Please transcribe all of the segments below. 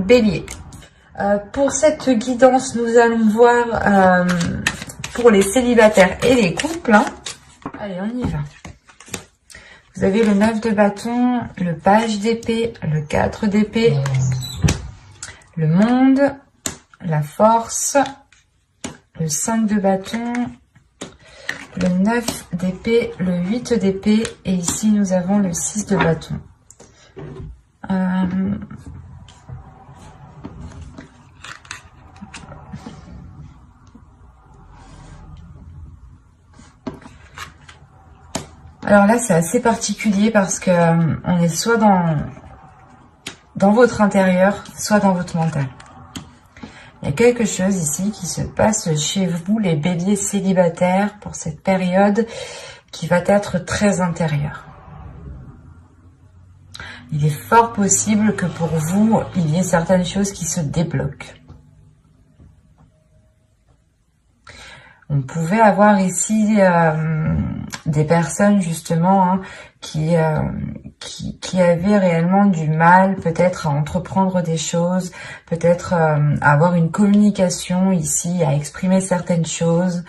Bélier. Pour cette guidance, nous allons voir pour les célibataires et les couples. Hein. Allez, on y va. Vous avez le 9 de bâton, le page d'épée, le 4 d'épée, le monde, la force, le 5 de bâton, le 9 d'épée, le 8 d'épée et ici nous avons le 6 de bâton. Alors là, c'est assez particulier parce que on est soit dans votre intérieur, soit dans votre mental. Il y a quelque chose ici qui se passe chez vous, les béliers célibataires, pour cette période qui va être très intérieure. Il est fort possible que pour vous, il y ait certaines choses qui se débloquent. On pouvait avoir ici des personnes justement hein, qui avaient réellement du mal peut-être à entreprendre des choses, peut-être à avoir une communication ici, à exprimer certaines choses.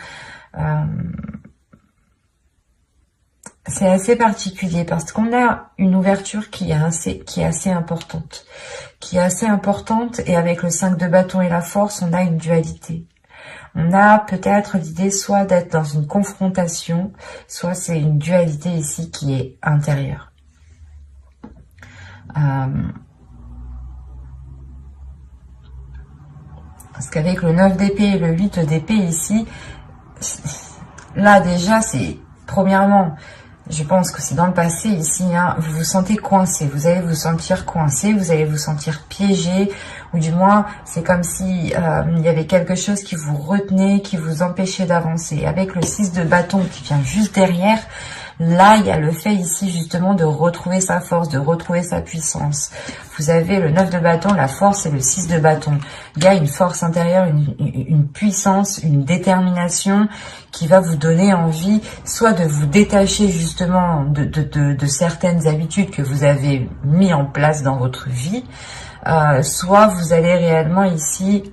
C'est assez particulier parce qu'on a une ouverture qui est assez importante. Et avec le 5 de bâton et la force, on a une dualité. On a peut-être l'idée soit d'être dans une confrontation, soit c'est une dualité ici qui est intérieure. Parce qu'avec le 9 d'épée et le 8 d'épée ici, là déjà c'est, premièrement, je pense que c'est dans le passé ici, hein, vous vous sentez coincé, vous allez vous sentir coincé, vous allez vous sentir piégé, ou du moins c'est comme si il y avait quelque chose qui vous retenait, qui vous empêchait d'avancer. Avec le 6 de bâton qui vient juste derrière, là il y a le fait ici justement de retrouver sa force, de retrouver sa puissance. Vous avez le 9 de bâton, la force et le 6 de bâton. Il y a une force intérieure, une puissance, une détermination qui va vous donner envie soit de vous détacher justement de certaines habitudes que vous avez mis en place dans votre vie, soit vous allez réellement ici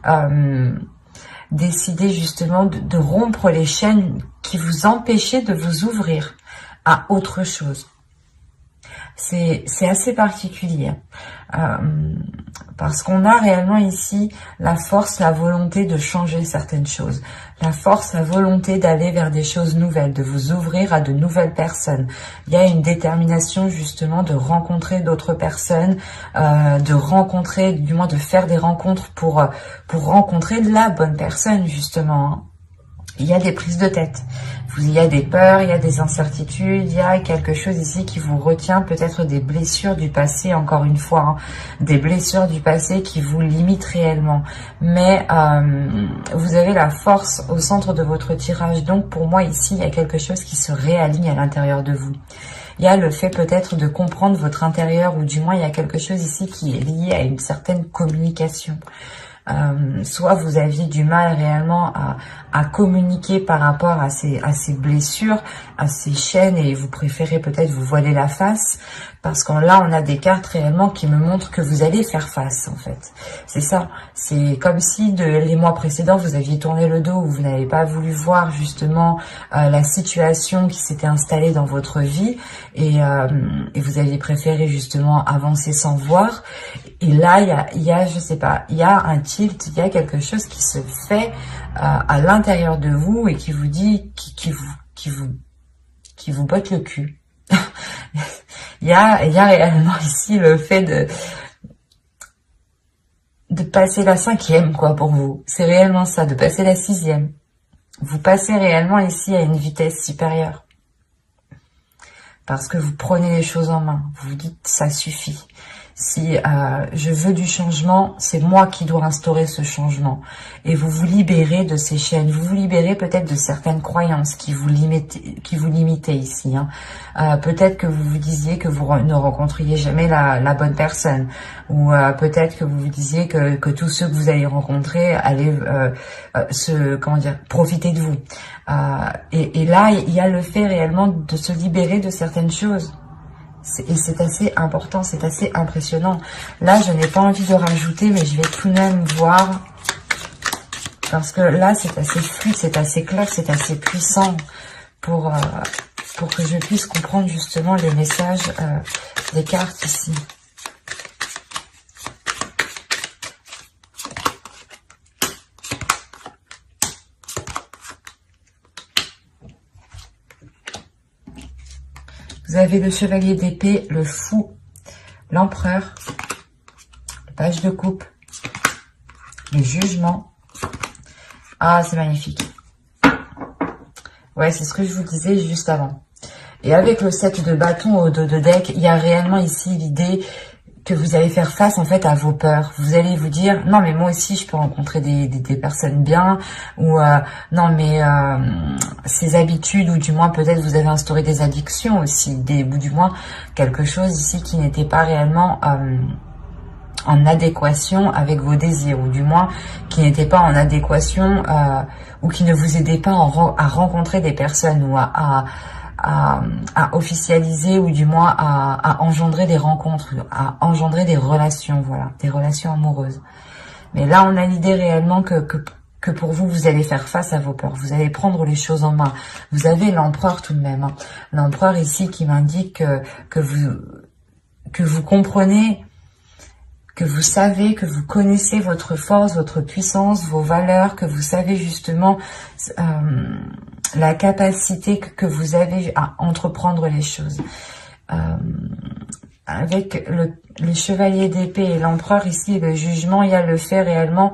décider justement de rompre les chaînes qui vous empêchaient de vous ouvrir à autre chose. C'est assez particulier parce qu'on a réellement ici la force, la volonté de changer certaines choses, la force, la volonté d'aller vers des choses nouvelles, de vous ouvrir à de nouvelles personnes. Il y a une détermination justement de rencontrer d'autres personnes, de rencontrer, du moins de faire des rencontres pour rencontrer la bonne personne justement. Hein. Il y a des prises de tête. Il y a des peurs, il y a des incertitudes, il y a quelque chose ici qui vous retient, peut-être des blessures du passé, encore une fois, hein, des blessures du passé qui vous limitent réellement. Mais vous avez la force au centre de votre tirage, donc pour moi ici, il y a quelque chose qui se réaligne à l'intérieur de vous. Il y a le fait peut-être de comprendre votre intérieur, ou du moins il y a quelque chose ici qui est lié à une certaine communication. Soit vous aviez du mal réellement à communiquer par rapport à ces blessures, à ces chaînes, et vous préférez peut-être vous voiler la face, parce que là on a des cartes réellement qui me montrent que vous allez faire face en fait. C'est ça, c'est comme si les mois précédents vous aviez tourné le dos, ou vous n'avez pas voulu voir justement la situation qui s'était installée dans votre vie, et vous aviez préféré justement avancer sans voir. Et là, il y a, je sais pas, il y a un tilt, il y a quelque chose qui se fait à l'intérieur de vous et qui vous dit, qui vous botte le cul. il y a réellement ici le fait de passer la 5e, quoi, pour vous. C'est réellement ça, de passer la 6e. Vous passez réellement ici à une vitesse supérieure. Parce que vous prenez les choses en main. Vous vous dites, ça suffit. Si je veux du changement, c'est moi qui dois instaurer ce changement. Et vous vous libérez de ces chaînes, vous vous libérez peut-être de certaines croyances qui vous limitaient ici. Hein. Peut-être que vous vous disiez que vous ne rencontriez jamais la bonne personne. Ou peut-être que vous vous disiez que tous ceux que vous allez rencontrer allaient profiter de vous. Et là, il y a le fait réellement de se libérer de certaines choses. Et c'est assez important, c'est assez impressionnant. Là, je n'ai pas envie de rajouter, mais je vais tout de même voir. Parce que là, c'est assez fluide, c'est assez clair, c'est assez puissant pour que je puisse comprendre justement les messages des cartes ici. Vous avez le chevalier d'épée, le fou, l'empereur, le page de coupe, le jugement. Ah, c'est magnifique. Ouais, c'est ce que je vous disais juste avant. Et avec le 7 de bâton au dos de deck, il y a réellement ici l'idée que vous allez faire face en fait à vos peurs. Vous allez vous dire, non mais moi aussi je peux rencontrer des personnes bien, ou non mais ces habitudes, ou du moins peut-être vous avez instauré des addictions aussi, ou du moins quelque chose ici qui n'était pas réellement en adéquation avec vos désirs, ou du moins qui n'était pas en adéquation ou qui ne vous aidait pas à rencontrer des personnes, ou à officialiser, ou du moins à engendrer des rencontres, à engendrer des relations, voilà, des relations amoureuses. Mais là, on a l'idée réellement que pour vous, vous allez faire face à vos peurs, vous allez prendre les choses en main. Vous avez l'empereur tout de même, hein. L'empereur ici qui m'indique que vous comprenez, que vous savez, que vous connaissez votre force, votre puissance, vos valeurs, que vous savez justement la capacité que vous avez à entreprendre les choses. Avec le chevalier d'épée et l'empereur ici, le jugement, il y a le fait réellement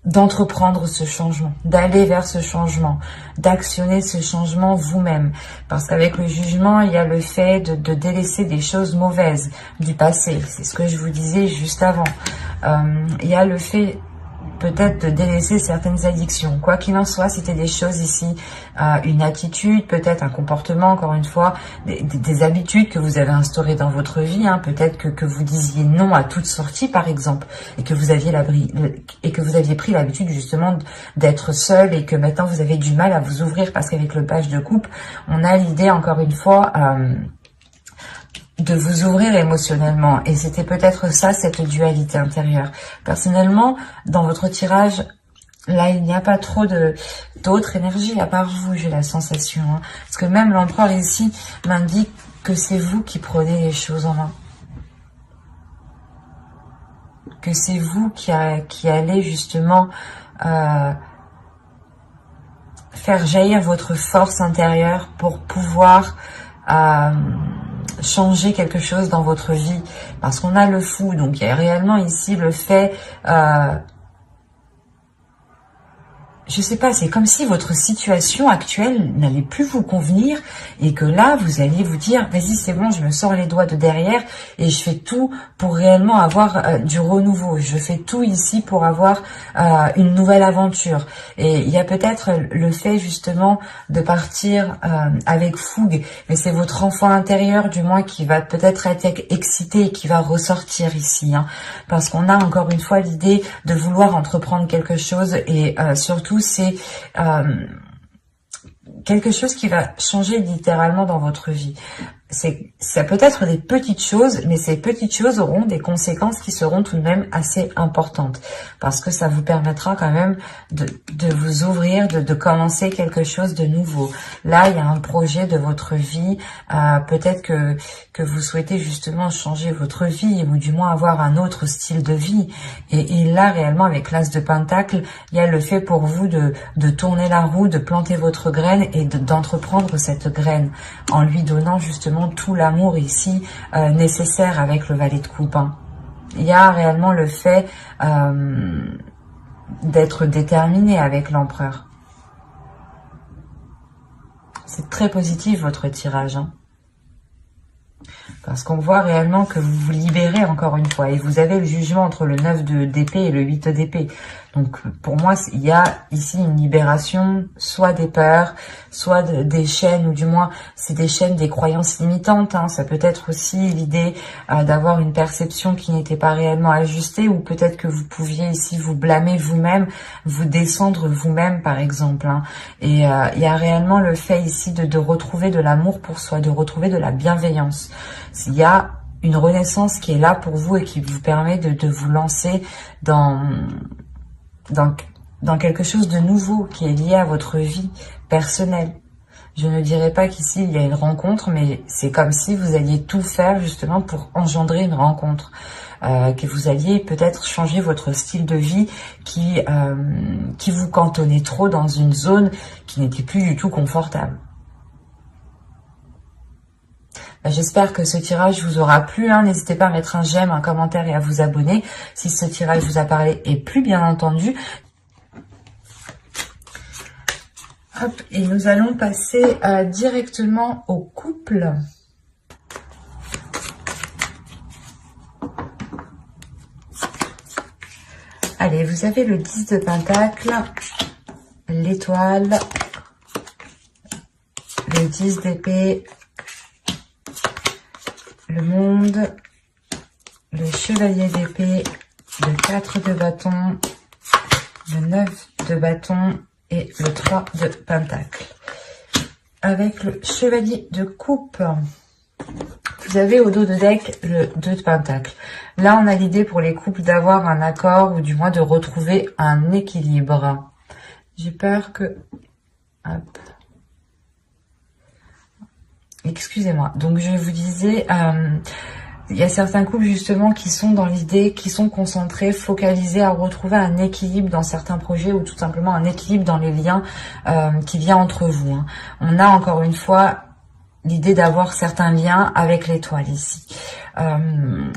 d'entreprendre ce changement, d'aller vers ce changement, d'actionner ce changement vous-même. Parce qu'avec le jugement, il y a le fait de délaisser des choses mauvaises du passé. C'est ce que je vous disais juste avant. Il y a le fait peut-être de délaisser certaines addictions. Quoi qu'il en soit, c'était des choses ici, une attitude, peut-être un comportement, encore une fois, des habitudes que vous avez instaurées dans votre vie. Hein. Peut-être que vous disiez non à toute sortie, par exemple, et que vous aviez pris l'habitude justement d'être seul, et que maintenant vous avez du mal à vous ouvrir, parce qu'avec le page de coupe, on a l'idée, encore une fois, de vous ouvrir émotionnellement. Et c'était peut-être ça, cette dualité intérieure. Personnellement, dans votre tirage, là, il n'y a pas trop d'autres énergies, à part vous, j'ai la sensation. Hein. Parce que même l'empereur ici m'indique que c'est vous qui prenez les choses en main. Que c'est vous qui allez justement faire jaillir votre force intérieure pour pouvoir changer quelque chose dans votre vie, parce qu'on a le fou, donc il y a réellement ici le fait, je sais pas, c'est comme si votre situation actuelle n'allait plus vous convenir, et que là, vous alliez vous dire, vas-y, c'est bon, je me sors les doigts de derrière, et je fais tout pour réellement avoir du renouveau. Je fais tout ici pour avoir une nouvelle aventure. Et il y a peut-être le fait, justement, de partir avec fougue, mais c'est votre enfant intérieur, du moins, qui va peut-être être excité et qui va ressortir ici. Hein, parce qu'on a, encore une fois, l'idée de vouloir entreprendre quelque chose, et surtout, c'est quelque chose qui va changer littéralement dans votre vie. Ça peut être des petites choses, mais ces petites choses auront des conséquences qui seront tout de même assez importantes, parce que ça vous permettra quand même de vous ouvrir, de commencer quelque chose de nouveau. Là, il y a un projet de votre vie, peut-être que vous souhaitez justement changer votre vie, ou du moins avoir un autre style de vie. Et là, réellement, avec l'As de Pentacle, il y a le fait pour vous de tourner la roue, de planter votre graine, et d'entreprendre cette graine, en lui donnant justement tout l'amour ici nécessaire avec le valet de coupe. Hein. Il y a réellement le fait d'être déterminé avec l'empereur. C'est très positif votre tirage. Hein. Parce qu'on voit réellement que vous vous libérez encore une fois. Et vous avez le jugement entre le 9 d'épée et le 8 d'épée. Donc pour moi, il y a ici une libération, soit des peurs, soit des chaînes, ou du moins c'est des chaînes, des croyances limitantes. Hein. Ça peut être aussi l'idée d'avoir une perception qui n'était pas réellement ajustée, ou peut-être que vous pouviez ici vous blâmer vous-même, vous descendre vous-même par exemple. Hein. Et il y a réellement le fait ici de retrouver de l'amour pour soi, de retrouver de la bienveillance. Il y a une renaissance qui est là pour vous et qui vous permet de vous lancer dans quelque chose de nouveau qui est lié à votre vie personnelle. Je ne dirais pas qu'ici il y a une rencontre, mais c'est comme si vous alliez tout faire justement pour engendrer une rencontre. Que vous alliez peut-être changer votre style de vie qui vous cantonnait trop dans une zone qui n'était plus du tout confortable. J'espère que ce tirage vous aura plu. Hein. N'hésitez pas à mettre un j'aime, un commentaire et à vous abonner si ce tirage vous a parlé et plu, bien entendu. Hop, et nous allons passer directement au couple. Allez, vous avez le 10 de Pentacle, l'étoile, le 10 d'épée, le monde, le chevalier d'épée, le 4 de bâton, le 9 de bâton et le 3 de pentacle. Avec le chevalier de coupe, vous avez au dos de deck le 2 de pentacle. Là, on a l'idée pour les couples d'avoir un accord ou du moins de retrouver un équilibre. J'ai peur que... Hop. Excusez-moi. Donc, je vous disais... il y a certains couples justement qui sont dans l'idée, qui sont concentrés, focalisés à retrouver un équilibre dans certains projets ou tout simplement un équilibre dans les liens qui vient entre vous. Hein. On a encore une fois l'idée d'avoir certains liens avec l'étoile ici.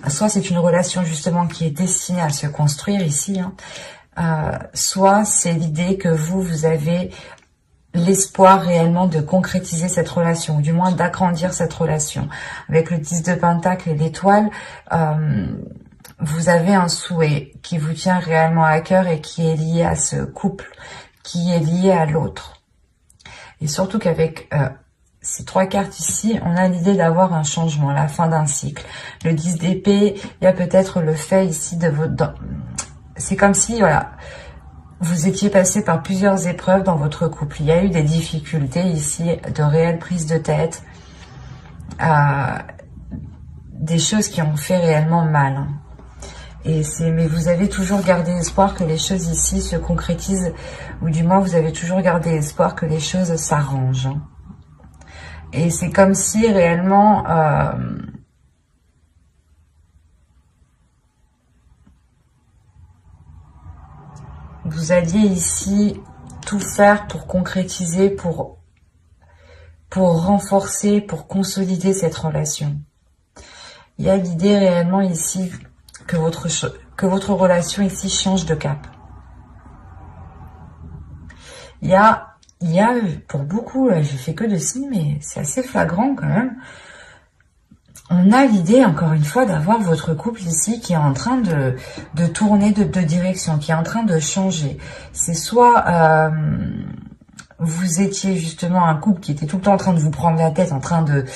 Soit c'est une relation justement qui est destinée à se construire ici, hein. Soit c'est l'idée que vous avez l'espoir réellement de concrétiser cette relation, ou du moins d'agrandir cette relation. Avec le 10 de Pentacle et l'étoile, vous avez un souhait qui vous tient réellement à cœur et qui est lié à ce couple, qui est lié à l'autre. Et surtout qu'avec ces 3 cartes ici, on a l'idée d'avoir un changement, la fin d'un cycle. Le 10 d'épée, il y a peut-être le fait ici de votre... C'est comme si, voilà... Vous étiez passé par plusieurs épreuves dans votre couple. Il y a eu des difficultés ici, de réelles prises de tête, des choses qui ont fait réellement mal. Hein. Mais vous avez toujours gardé espoir que les choses ici se concrétisent, ou du moins vous avez toujours gardé espoir que les choses s'arrangent. Hein. Et c'est comme si réellement... vous alliez ici tout faire pour concrétiser, pour renforcer, pour consolider cette relation. Il y a l'idée réellement ici que votre relation ici change de cap. Il y a pour beaucoup, je fais que de signes, mais c'est assez flagrant quand même. On a l'idée, encore une fois, d'avoir votre couple ici qui est en train de tourner de direction, qui est en train de changer. C'est soit vous étiez justement un couple qui était tout le temps en train de vous prendre la tête, en train de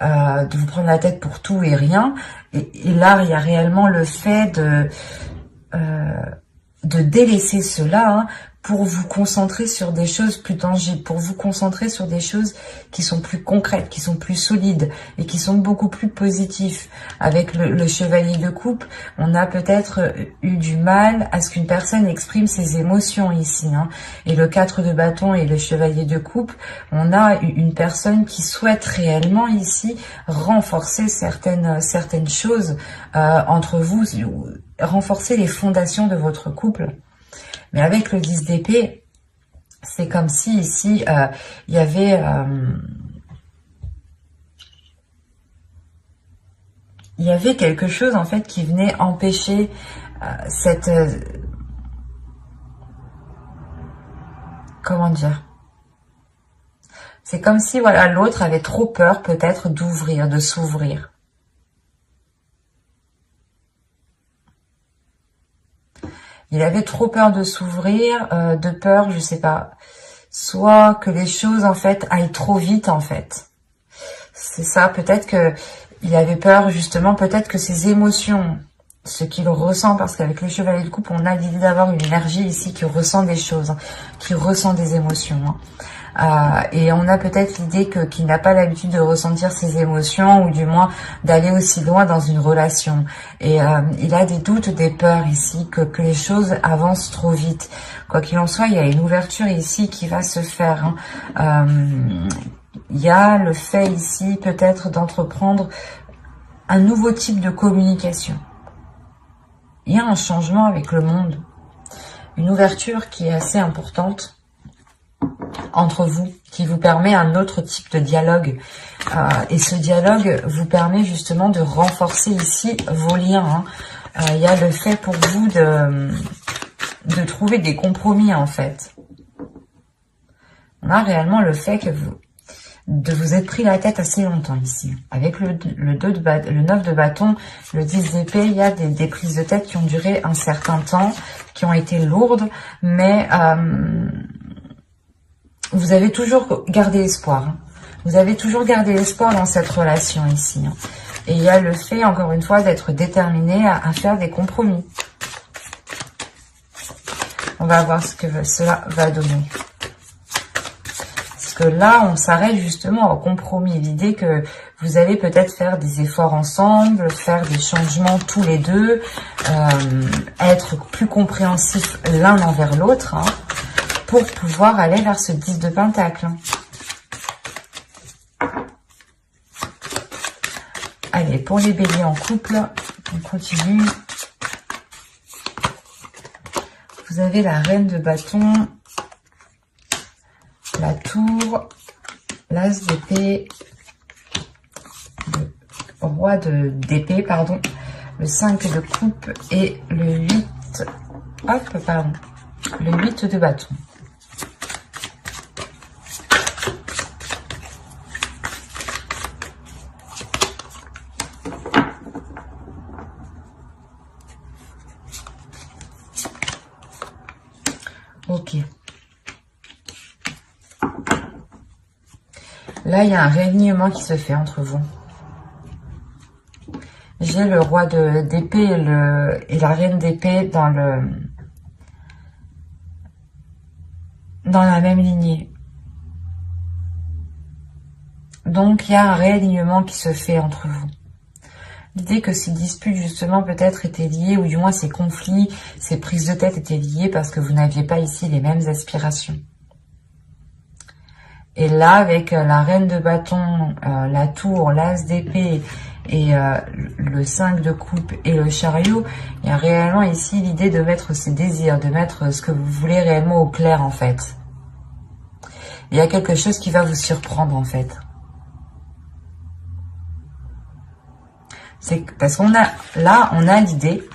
vous prendre la tête pour tout et rien. Et là, il y a réellement le fait de délaisser cela, hein, pour vous concentrer sur des choses plus tangibles, pour vous concentrer sur des choses qui sont plus concrètes, qui sont plus solides et qui sont beaucoup plus positifs. Avec le chevalier de coupe, on a peut-être eu du mal à ce qu'une personne exprime ses émotions ici. Hein. Et le 4 de bâton et le chevalier de coupe, on a une personne qui souhaite réellement ici renforcer certaines choses entre vous, renforcer les fondations de votre couple. Mais avec le 10 d'épée, c'est comme si ici, il y avait... il y avait quelque chose en fait qui venait empêcher cette... comment dire? C'est comme si voilà l'autre avait trop peur peut-être d'ouvrir, de s'ouvrir. Il avait trop peur de s'ouvrir, de peur, je sais pas, soit que les choses en fait aillent trop vite en fait. C'est ça, peut-être que il avait peur justement, peut-être que ses émotions, ce qu'il ressent, parce qu'avec le chevalier de coupe, on a l'idée d'avoir une énergie ici qui ressent des choses, hein, qui ressent des émotions. Et on a peut-être l'idée qu'il n'a pas l'habitude de ressentir ses émotions, ou du moins d'aller aussi loin dans une relation. Et il a des doutes, des peurs ici, que les choses avancent trop vite. Quoi qu'il en soit, il y a une ouverture ici qui va se faire. Il y a le fait ici peut-être d'entreprendre un nouveau type de communication. Il y a un changement avec le monde, une ouverture qui est assez importante entre vous, qui vous permet un autre type de dialogue. Et ce dialogue vous permet justement de renforcer ici vos liens. Il y a le fait pour vous de trouver des compromis en fait. On a réellement le fait que vous êtes pris la tête assez longtemps ici. Avec le 9 de bâton, le 10 d'épée, il y a des prises de tête qui ont duré un certain temps, qui ont été lourdes, mais vous avez toujours gardé espoir. Vous avez toujours gardé espoir dans cette relation ici. Et il y a le fait, encore une fois, d'être déterminé à faire des compromis. On va voir ce que cela va donner. Que là, on s'arrête justement au compromis. L'idée que vous allez peut-être faire des efforts ensemble, faire des changements tous les deux, être plus compréhensifs l'un envers l'autre, pour pouvoir aller vers ce 10 de Pentacle. Allez, pour les béliers en couple, on continue. Vous avez la reine de bâton, la tour, l'as d'épée, le roi d'épée, pardon, le 5 de coupe et le 8, le 8 de bâton. Ok. Là, il y a un réalignement qui se fait entre vous. J'ai le roi d'épée et la reine d'épée dans la même lignée. Donc, il y a un réalignement qui se fait entre vous. L'idée que ces disputes, justement, peut-être étaient liées, ou du moins ces conflits, ces prises de tête étaient liées parce que vous n'aviez pas ici les mêmes aspirations. Et là, avec la reine de bâton, la tour, l'as d'épée et le 5 de coupe et le chariot, il y a réellement ici l'idée de mettre ses désirs, de mettre ce que vous voulez réellement au clair en fait. Il y a quelque chose qui va vous surprendre en fait. C'est parce qu'on a là, on a l'idée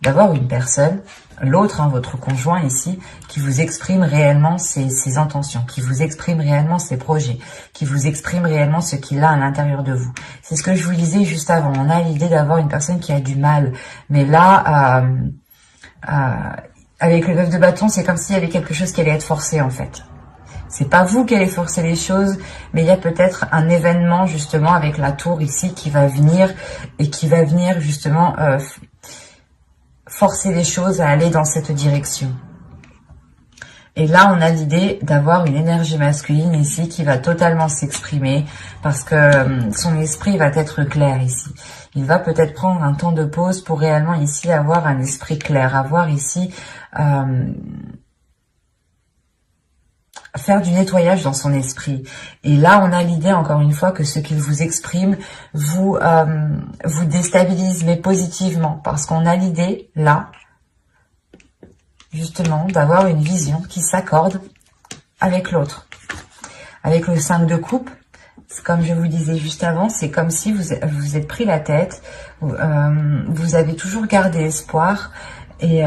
d'avoir une personne, l'autre, votre conjoint ici, qui vous exprime réellement ses intentions, qui vous exprime réellement ses projets, qui vous exprime réellement ce qu'il a à l'intérieur de vous. C'est ce que je vous disais juste avant. On a l'idée d'avoir une personne qui a du mal. Mais là, avec le 9 de bâton, c'est comme s'il y avait quelque chose qui allait être forcé en fait. C'est pas vous qui allez forcer les choses, mais il y a peut-être un événement justement avec la tour ici qui va venir et qui va venir justement forcer les choses à aller dans cette direction. Et là, on a l'idée d'avoir une énergie masculine ici qui va totalement s'exprimer parce que son esprit va être clair ici. Il va peut-être prendre un temps de pause pour réellement ici avoir un esprit clair, avoir ici faire du nettoyage dans son esprit. Et là, on a l'idée, encore une fois, que ce qu'il vous exprime vous déstabilise, mais positivement. Parce qu'on a l'idée, là, justement, d'avoir une vision qui s'accorde avec l'autre. Avec le 5 de coupe, comme je vous disais juste avant, c'est comme si vous êtes pris la tête, vous avez toujours gardé espoir, et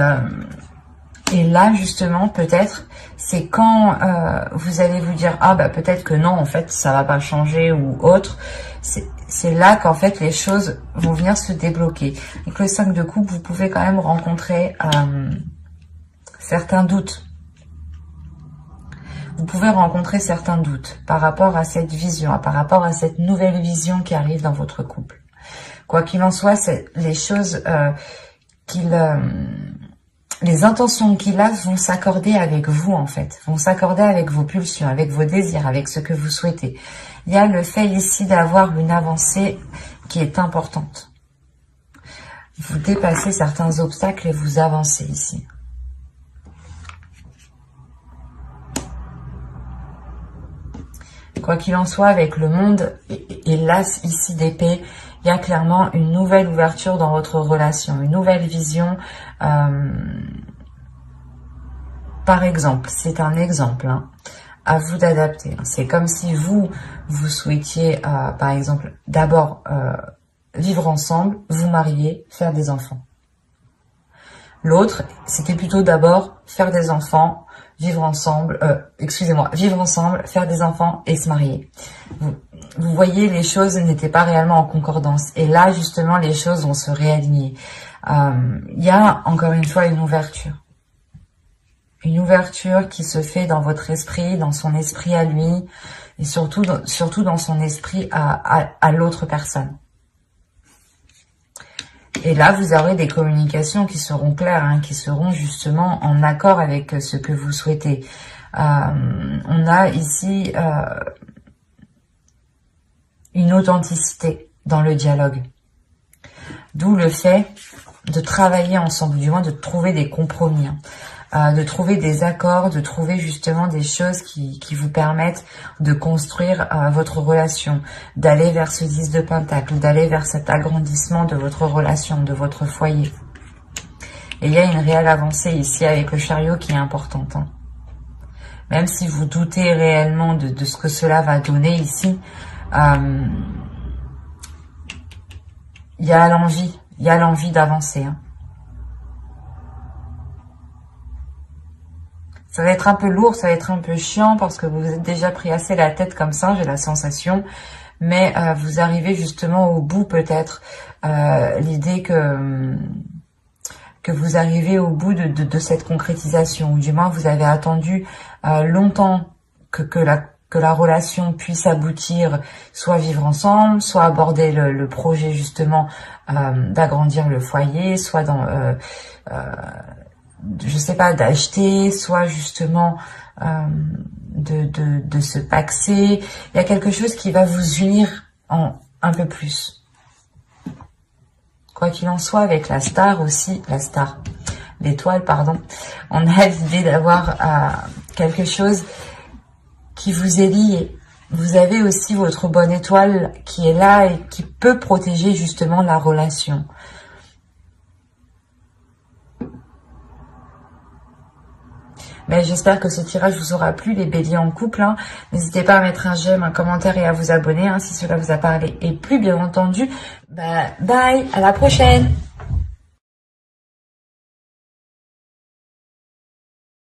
là, justement, peut-être, c'est quand vous allez vous dire « Ah, bah peut-être que non, en fait, ça va pas changer » ou autre. c'est là qu'en fait les choses vont venir se débloquer. Avec le 5 de coupe, vous pouvez quand même rencontrer certains doutes. Vous pouvez rencontrer certains doutes par rapport à cette vision, par rapport à cette nouvelle vision qui arrive dans votre couple. Quoi qu'il en soit, les choses les intentions qu'il a vont s'accorder avec vous en fait, vont s'accorder avec vos pulsions, avec vos désirs, avec ce que vous souhaitez. Il y a le fait ici d'avoir une avancée qui est importante. Vous dépassez certains obstacles et vous avancez ici. Quoi qu'il en soit, avec le monde et l'as ici d'épée, il y a clairement une nouvelle ouverture dans votre relation, une nouvelle vision. Par exemple, c'est un exemple, hein, à vous d'adapter. C'est comme si vous souhaitiez, par exemple, d'abord vivre ensemble, vous marier, faire des enfants. L'autre, c'était plutôt d'abord faire des enfants, vivre ensemble, vivre ensemble, faire des enfants et se marier. Vous voyez, les choses n'étaient pas réellement en concordance. Et là, justement, les choses vont se réaligner. Il y a, encore une fois, une ouverture. Une ouverture qui se fait dans votre esprit, dans son esprit à lui, et surtout dans son esprit à l'autre personne. Et là, vous aurez des communications qui seront claires, hein, qui seront justement en accord avec ce que vous souhaitez. On a ici une authenticité dans le dialogue. D'où le fait de travailler ensemble, du moins de trouver des compromis, hein, de trouver des accords, de trouver justement des choses qui vous permettent de construire votre relation, d'aller vers ce 10 de Pentacle, d'aller vers cet agrandissement de votre relation, de votre foyer. Et il y a une réelle avancée ici avec le chariot qui est importante, hein. Même si vous doutez réellement de ce que cela va donner ici, il y a l'envie d'avancer, hein. Ça va être un peu lourd, ça va être un peu chiant parce que vous vous êtes déjà pris assez la tête comme ça, j'ai la sensation. Mais vous arrivez justement au bout peut-être. L'idée que vous arrivez au bout de cette concrétisation. Ou du moins vous avez attendu longtemps que la relation puisse aboutir, soit vivre ensemble, soit aborder le projet justement d'agrandir le foyer, soit dans... je sais pas, d'acheter, soit justement de se paxer. Il y a quelque chose qui va vous unir un peu plus. Quoi qu'il en soit, avec la star aussi, l'étoile, pardon, on a l'idée d'avoir quelque chose qui vous est lié. Vous avez aussi votre bonne étoile qui est là et qui peut protéger justement la relation. Mais j'espère que ce tirage vous aura plu, les béliers en couple, hein. N'hésitez pas à mettre un j'aime, un commentaire et à vous abonner, hein, si cela vous a parlé. Et plus bien entendu, bye, à la prochaine.